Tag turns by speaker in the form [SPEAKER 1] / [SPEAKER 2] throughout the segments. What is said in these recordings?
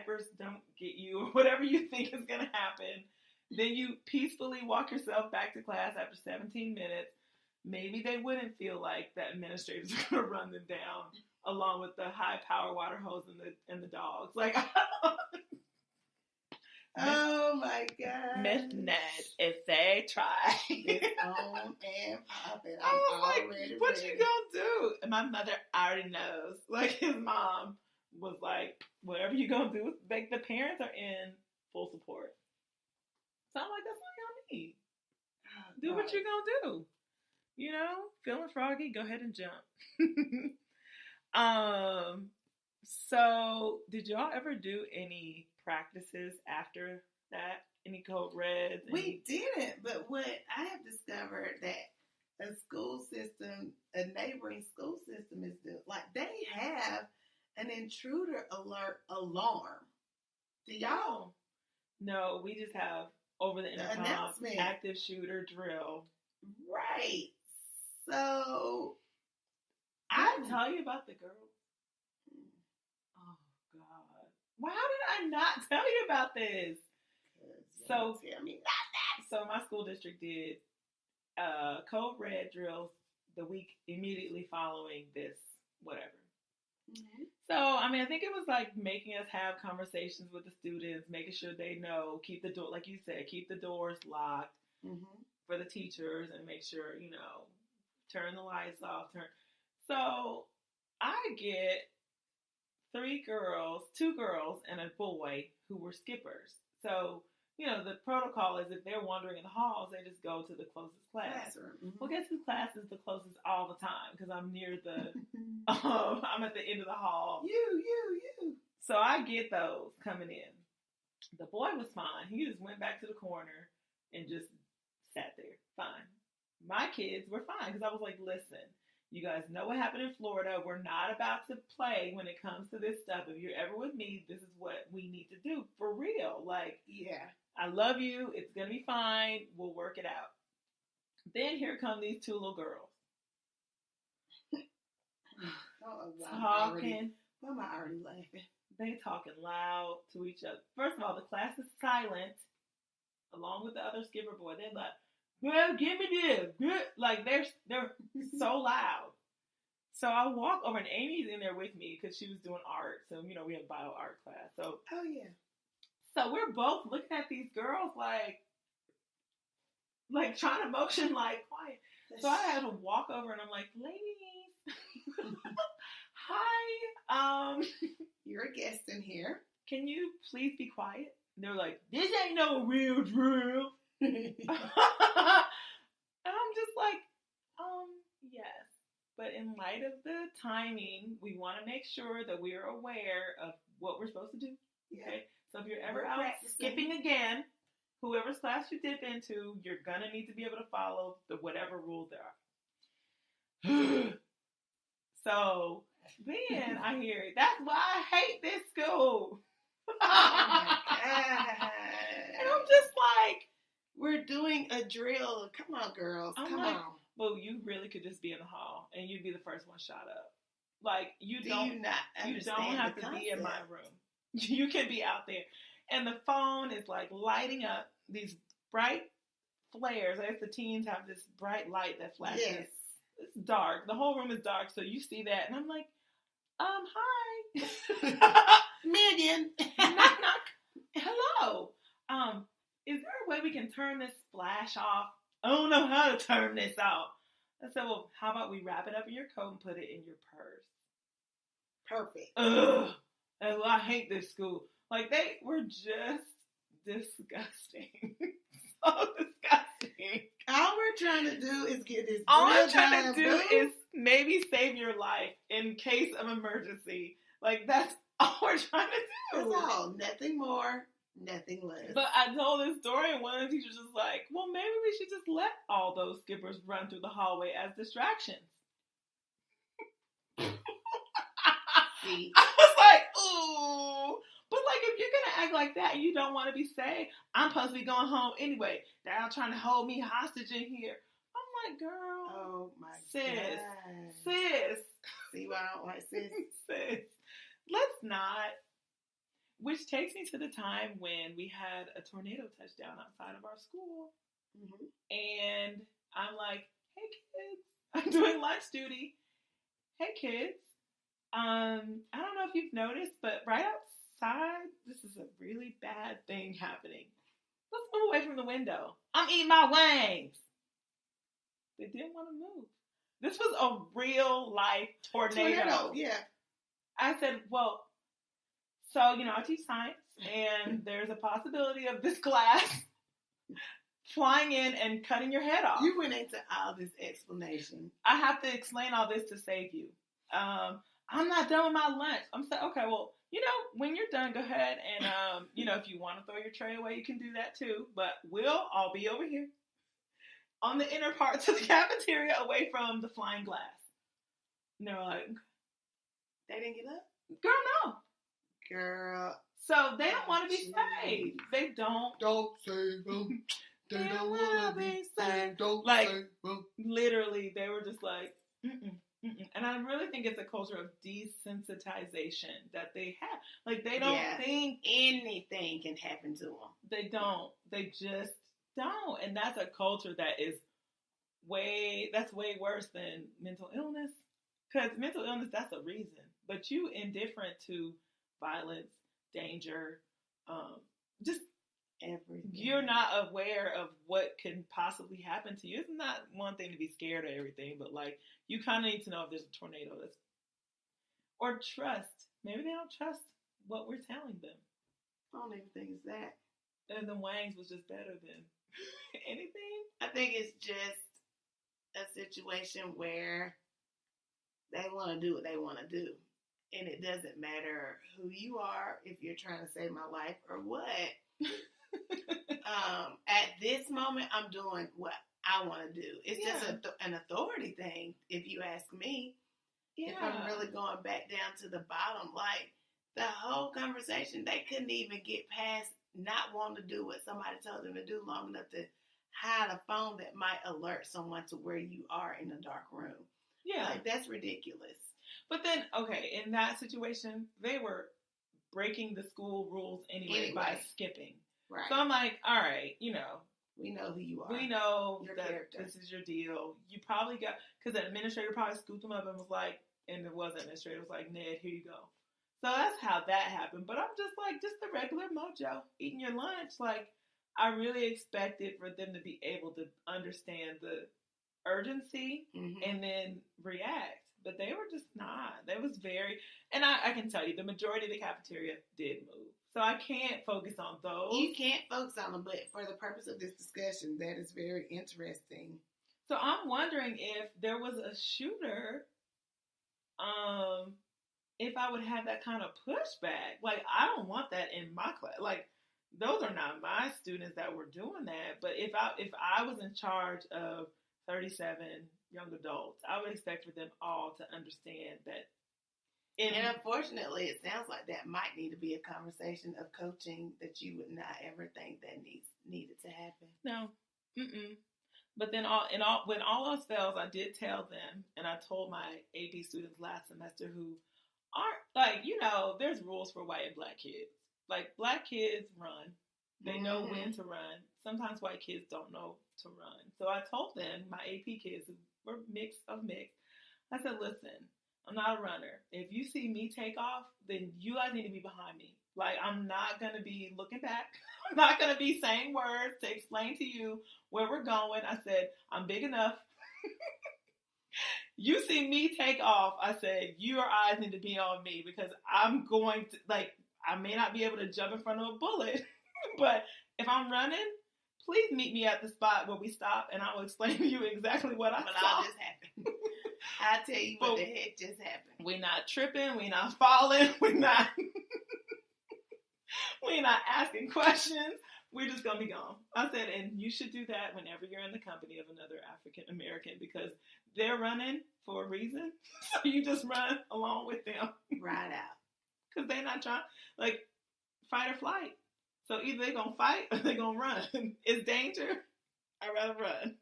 [SPEAKER 1] diapers don't get you, or whatever you think is going to happen. Then you peacefully walk yourself back to class after 17 minutes. Maybe they wouldn't feel like the administrators are going to run them down along with the high power water hose and the dogs. Like,
[SPEAKER 2] oh my God.
[SPEAKER 1] Miss Ned, if they try.
[SPEAKER 2] It's on and popping.
[SPEAKER 1] I was
[SPEAKER 2] already
[SPEAKER 1] like, what
[SPEAKER 2] ready.
[SPEAKER 1] you gonna do? And my mother already knows. Like, his mom was like, whatever you gonna do. Like, the parents are in full support. So I'm like, that's all y'all need. Do what you gonna do. You know, feeling froggy, go ahead and jump. So did y'all ever do any practices after that? Any code reds?
[SPEAKER 2] We didn't, but what I have discovered that a school system, a neighboring school system is doing, like they have an intruder alert alarm. Do y'all?
[SPEAKER 1] No, we just have over the intercom
[SPEAKER 2] announcement.
[SPEAKER 1] Active shooter drill.
[SPEAKER 2] Right. So
[SPEAKER 1] I didn't tell you about the girl. Oh God! Why did I not tell you about this? So
[SPEAKER 2] tell me about that.
[SPEAKER 1] So my school district did code red drills the week immediately following this whatever. Mm-hmm. So I mean, I think it was like making us have conversations with the students, making sure they know, keep the door, like you said, keep the doors locked for the teachers, and make sure, you know, turn the lights off. So I get 2 girls and a boy who were skippers. So, you know, the protocol is if they're wandering in the halls, they just go to the closest class. Well, guess whose class is the closest all the time? Because I'm near the, I'm at the end of the hall.
[SPEAKER 2] You.
[SPEAKER 1] So I get those coming in. The boy was fine. He just went back to the corner and just sat there. Fine. My kids were fine because I was like, listen, you guys know what happened in Florida. We're not about to play when it comes to this stuff. If you're ever with me, this is what we need to do for real. Like,
[SPEAKER 2] yeah,
[SPEAKER 1] I love you. It's going to be fine. We'll work it out. Then here come these 2 little girls. Talking.
[SPEAKER 2] Why am I already laughing?
[SPEAKER 1] They talking loud to each other. First of all, the class is silent, along with the other skipper boy. They're like, "Well, give me this." Like they're so loud. So I walk over, and Amy's in there with me because she was doing art. So you know we have bio art class. So
[SPEAKER 2] oh yeah. So
[SPEAKER 1] we're both looking at these girls like trying to motion like quiet. So I had to walk over, and I'm like, ladies, hi,
[SPEAKER 2] you're a guest in here.
[SPEAKER 1] Can you please be quiet? And they're like, this ain't no real drill. And I'm just like, yes. But in light of the timing, we want to make sure that we are aware of what we're supposed to do. Okay? So if you're ever out skipping again, whoever's class you dip into, you're going to need to be able to follow the whatever rules there are. So then I hear it. That's why I hate this school.
[SPEAKER 2] Oh my God.
[SPEAKER 1] And I'm just like,
[SPEAKER 2] we're doing a drill. Come on, girls. Come on.
[SPEAKER 1] Well, you really could just be in the hall and you'd be the first one shot up. Like, you don't have to be in my room. You can be out there. And the phone is like lighting up these bright flares. I guess the teens have this bright light that flashes.
[SPEAKER 2] Yes.
[SPEAKER 1] It's dark. The whole room is dark, so you see that. And I'm like, hi.
[SPEAKER 2] Megan.
[SPEAKER 1] Knock, knock. Hello. Is there a way we can turn this flash off? I don't know how to turn this off. I said, well, how about we wrap it up in your coat and put it in your purse?
[SPEAKER 2] Perfect.
[SPEAKER 1] Ugh. And I hate this school. Like, they were just disgusting. So disgusting.
[SPEAKER 2] All we're trying to do is get this.
[SPEAKER 1] All I'm trying to do is maybe save your life in case of emergency. Like, that's all we're trying to do.
[SPEAKER 2] That's all. Nothing more, nothing less.
[SPEAKER 1] But I told this story, and one of the teachers was like, well, maybe we should just let all those skippers run through the hallway as distractions.
[SPEAKER 2] See?
[SPEAKER 1] I was like, ooh. But, like, if you're going to act like that and you don't want to be safe, I'm supposed to be going home anyway. They're out trying to hold me hostage in here. I'm like, girl.
[SPEAKER 2] Oh, my
[SPEAKER 1] sis,
[SPEAKER 2] God.
[SPEAKER 1] Sis.
[SPEAKER 2] See why I don't like sis?
[SPEAKER 1] Sis. Let's not. which takes me to the time when we had a tornado touchdown outside of our school. Mm-hmm. And I'm like, hey kids, I'm doing lunch duty. Hey kids, I don't know if you've noticed, but right outside, this is a really bad thing happening. Let's move away from the window. I'm eating my wings. They didn't want to move. This was a real life tornado.
[SPEAKER 2] Yeah.
[SPEAKER 1] I said, well, so, I teach science, and there's a possibility of this glass flying in and cutting your head off.
[SPEAKER 2] You went into all this explanation.
[SPEAKER 1] I have to explain all this to save you. I'm not done with my lunch. I'm saying, okay, well, when you're done, go ahead and, if you want to throw your tray away, you can do that too. But I'll be over here on the inner parts of the cafeteria away from the flying glass. And they were like,
[SPEAKER 2] they didn't get up?
[SPEAKER 1] Girl, no.
[SPEAKER 2] Girl.
[SPEAKER 1] So they don't want to be saved. They don't.
[SPEAKER 2] Don't save them. They don't want to be saved. Don't save them.
[SPEAKER 1] Literally, they were just like, mm-mm. Mm-mm. And I really think it's a culture of desensitization that they have. Like, they don't think
[SPEAKER 2] anything can happen to them.
[SPEAKER 1] They don't. They just don't. And that's a culture that is way worse than mental illness. Because mental illness, that's a reason. But you indifferent to violence, danger, just
[SPEAKER 2] everything.
[SPEAKER 1] You're not aware of what can possibly happen to you. It's not one thing to be scared of everything, but like you kind of need to know if there's a tornado or trust. Maybe they don't trust what we're telling them.
[SPEAKER 2] I don't even think it's that.
[SPEAKER 1] And the Wangs was just better than anything.
[SPEAKER 2] I think it's just a situation where they want to do what they want to do. And it doesn't matter who you are, if you're trying to save my life or what. At this moment, I'm doing what I want to do. It's just an authority thing, if you ask me. Yeah. If I'm really going back down to the bottom, like the whole conversation, they couldn't even get past not wanting to do what somebody told them to do long enough to hide a phone that might alert someone to where you are in a dark room. Yeah. Like, that's ridiculous.
[SPEAKER 1] But then, okay, in that situation, they were breaking the school rules anyway. By skipping. Right. So I'm like, all right,
[SPEAKER 2] we know who you are.
[SPEAKER 1] We know
[SPEAKER 2] your
[SPEAKER 1] that
[SPEAKER 2] character.
[SPEAKER 1] This is your deal. You probably got, because the administrator probably scooped him up and was like, and it wasn't administrator, it was like, Ned, here you go. So that's how that happened. But I'm just like, just the regular mojo, eating your lunch. Like, I really expected for them to be able to understand the urgency and then react. But they were just not. They was very, and I can tell you, the majority of the cafeteria did move. So I can't focus on those.
[SPEAKER 2] You can't focus on them, but for the purpose of this discussion, that is very interesting.
[SPEAKER 1] So I'm wondering if there was a shooter, if I would have that kind of pushback. Like, I don't want that in my class. Like, those are not my students that were doing that. But if I was in charge of 37 young adults, I would expect for them all to understand that.
[SPEAKER 2] And unfortunately, it sounds like that might need to be a conversation of coaching that you would not ever think that needed to happen.
[SPEAKER 1] No. Mm-mm. But then when all else fails, I did tell them, and I told my AP students last semester who aren't, like, there's rules for white and black kids. Like, black kids run. They know when to run. Sometimes white kids don't know to run. So I told them, my AP kids who were mixed, I said, listen, I'm not a runner. If you see me take off, then you guys need to be behind me. Like, I'm not going to be looking back. I'm not going to be saying words to explain to you where we're going. I said, I'm big enough. You see me take off. I said, your eyes need to be on me because I'm going to, like, I may not be able to jump in front of a bullet, but if I'm running, please meet me at the spot where we stop and I will explain to you exactly what I saw.
[SPEAKER 2] All just happened. I'll tell you what the heck just happened.
[SPEAKER 1] We're not tripping. We're not falling. We're not asking questions. We're just going to be gone. I said, and you should do that whenever you're in the company of another African American because they're running for a reason. So you just run along with them.
[SPEAKER 2] Right out.
[SPEAKER 1] Because they're not trying, like, fight or flight. So either they're going to fight or they're going to run. It's danger. I'd rather run.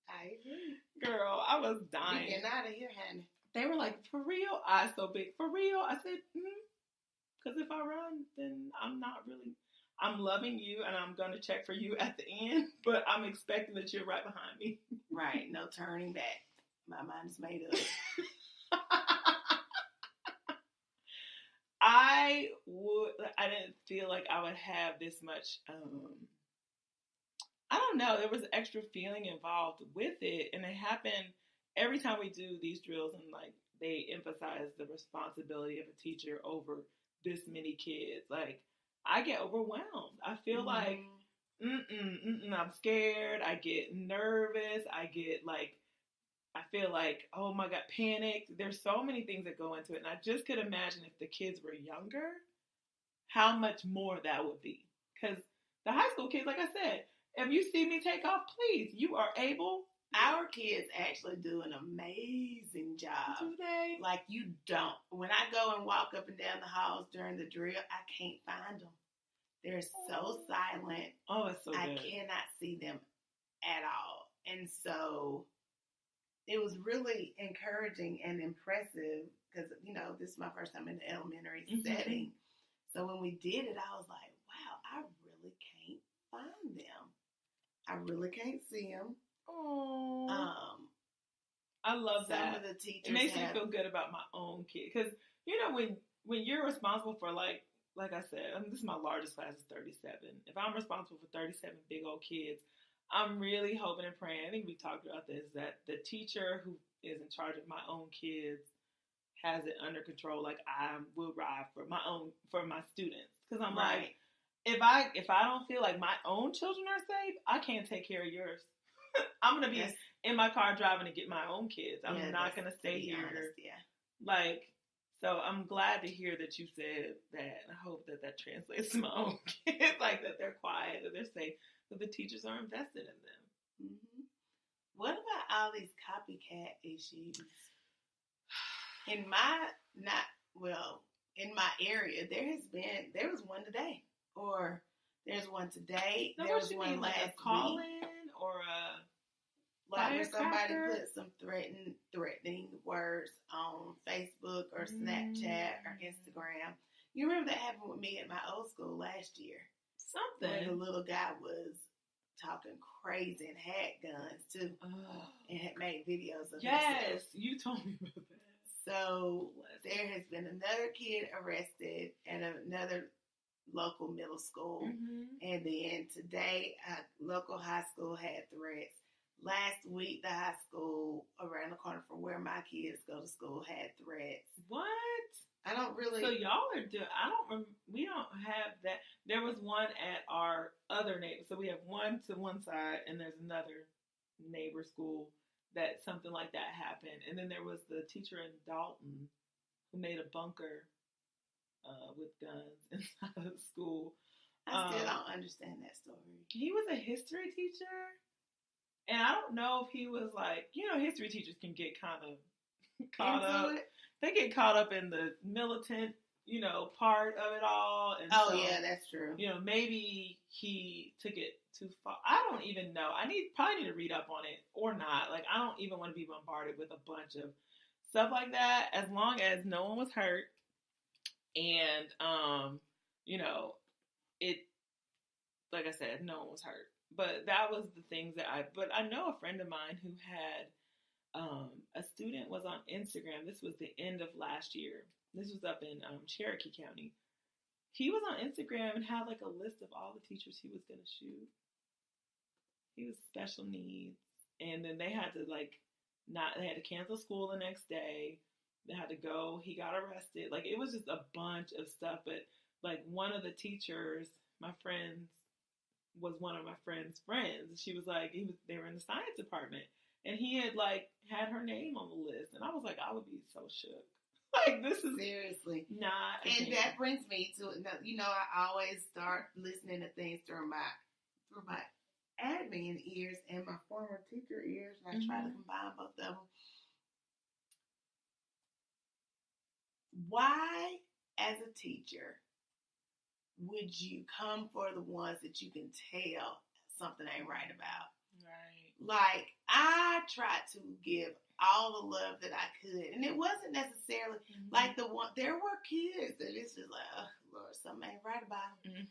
[SPEAKER 2] I agree.
[SPEAKER 1] Girl, I was dying.
[SPEAKER 2] You're getting out of here, honey.
[SPEAKER 1] They were like, for real? Eyes so big. For real? I said, Because if I run, then I'm loving you and I'm going to check for you at the end, but I'm expecting that you're right behind me.
[SPEAKER 2] Right. No turning back. My mind is made up.
[SPEAKER 1] I didn't feel like I would have this much, I don't know, there was an extra feeling involved with it, and it happened every time we do these drills, and like they emphasize the responsibility of a teacher over this many kids. Like, I get overwhelmed. I feel like, I'm scared. I get nervous. I feel like, oh my God, panicked. There's so many things that go into it. And I just could imagine if the kids were younger, how much more that would be. Because the high school kids, like I said, if you see me take off, please, you are able.
[SPEAKER 2] Our kids actually do an amazing job.
[SPEAKER 1] Do they?
[SPEAKER 2] Like, you don't. When I go and walk up and down the halls during the drill, I can't find them. They're so silent.
[SPEAKER 1] Oh, it's so good.
[SPEAKER 2] I cannot see them at all. And so it was really encouraging and impressive because, you know, this is my first time in the elementary setting. So when we did it, I was like, wow, I really can't find them. I really can't see them.
[SPEAKER 1] Oh, I love that.
[SPEAKER 2] Some of the teachers
[SPEAKER 1] it makes me feel good about my own kid because, you know, when you're responsible for like I said, this is my largest class is 37. If I'm responsible for 37 big old kids, I'm really hoping and praying. I think we talked about this, that the teacher who is in charge of my own kids has it under control. Like, I will ride for my students, because I'm like, if I don't feel like my own children are safe, I can't take care of yours. I'm gonna be in my car driving to get my own kids. I'm not gonna stay here.
[SPEAKER 2] Honest,
[SPEAKER 1] like, so I'm glad to hear that you said that. I hope that translates to my own kids, like that they're quiet, that they're safe, that the teachers are invested in them.
[SPEAKER 2] Mm-hmm. What about all these copycat issues? In my area, there was one today, or there's one today.
[SPEAKER 1] No,
[SPEAKER 2] there was one last
[SPEAKER 1] like a call
[SPEAKER 2] week.
[SPEAKER 1] in or a
[SPEAKER 2] like where somebody
[SPEAKER 1] firecracker?
[SPEAKER 2] put some threatening words on Facebook or Snapchat or Instagram. You remember that happened with me at my old school last year?
[SPEAKER 1] Something.
[SPEAKER 2] Where the little guy was talking crazy and had guns too, and had made videos of himself.
[SPEAKER 1] Yes, you told me about that.
[SPEAKER 2] So there has been another kid arrested at another local middle school, and then today a local high school had threats. Last week, the high school around the corner from where my kids go to school had threats.
[SPEAKER 1] What?
[SPEAKER 2] I don't really.
[SPEAKER 1] So y'all are doing. We don't have that. There was one at our other neighbor. So we have one to one side, and there's another neighbor school that something like that happened. And then there was the teacher in Dalton who made a bunker with guns inside of the school.
[SPEAKER 2] I still don't understand that story.
[SPEAKER 1] He was a history teacher. And I don't know if he was like, you know, history teachers can get kind of caught up. They get caught up in the militant, you know, part of it all. And
[SPEAKER 2] yeah, that's true.
[SPEAKER 1] You know, maybe he took it too far. I don't even know. Probably need to read up on it or not. Like, I don't even want to be bombarded with a bunch of stuff like that. As long as no one was hurt, and you know, like I said, no one was hurt. But that was the things but I know a friend of mine who had, a student was on Instagram. This was the end of last year. This was up in Cherokee County. He was on Instagram and had like a list of all the teachers he was going to shoot. He was special needs. And then they had to they had to cancel school the next day. They had to go. He got arrested. Like, it was just a bunch of stuff. But like, one of the teachers, was one of my friend's friends. She was like, they were in the science department, and he had had her name on the list, and I was like, I would be so shook. Like, this is
[SPEAKER 2] seriously
[SPEAKER 1] not.
[SPEAKER 2] And that brings me to, you know, I always start listening to things through my admin ears and my former teacher ears, and I try to combine both of them. Why, as a teacher, would you come for the ones that you can tell something ain't right about?
[SPEAKER 1] Right.
[SPEAKER 2] Like, I try to give all the love that I could. And it wasn't necessarily like the one, there were kids that it's just like, oh, Lord, something ain't right about them.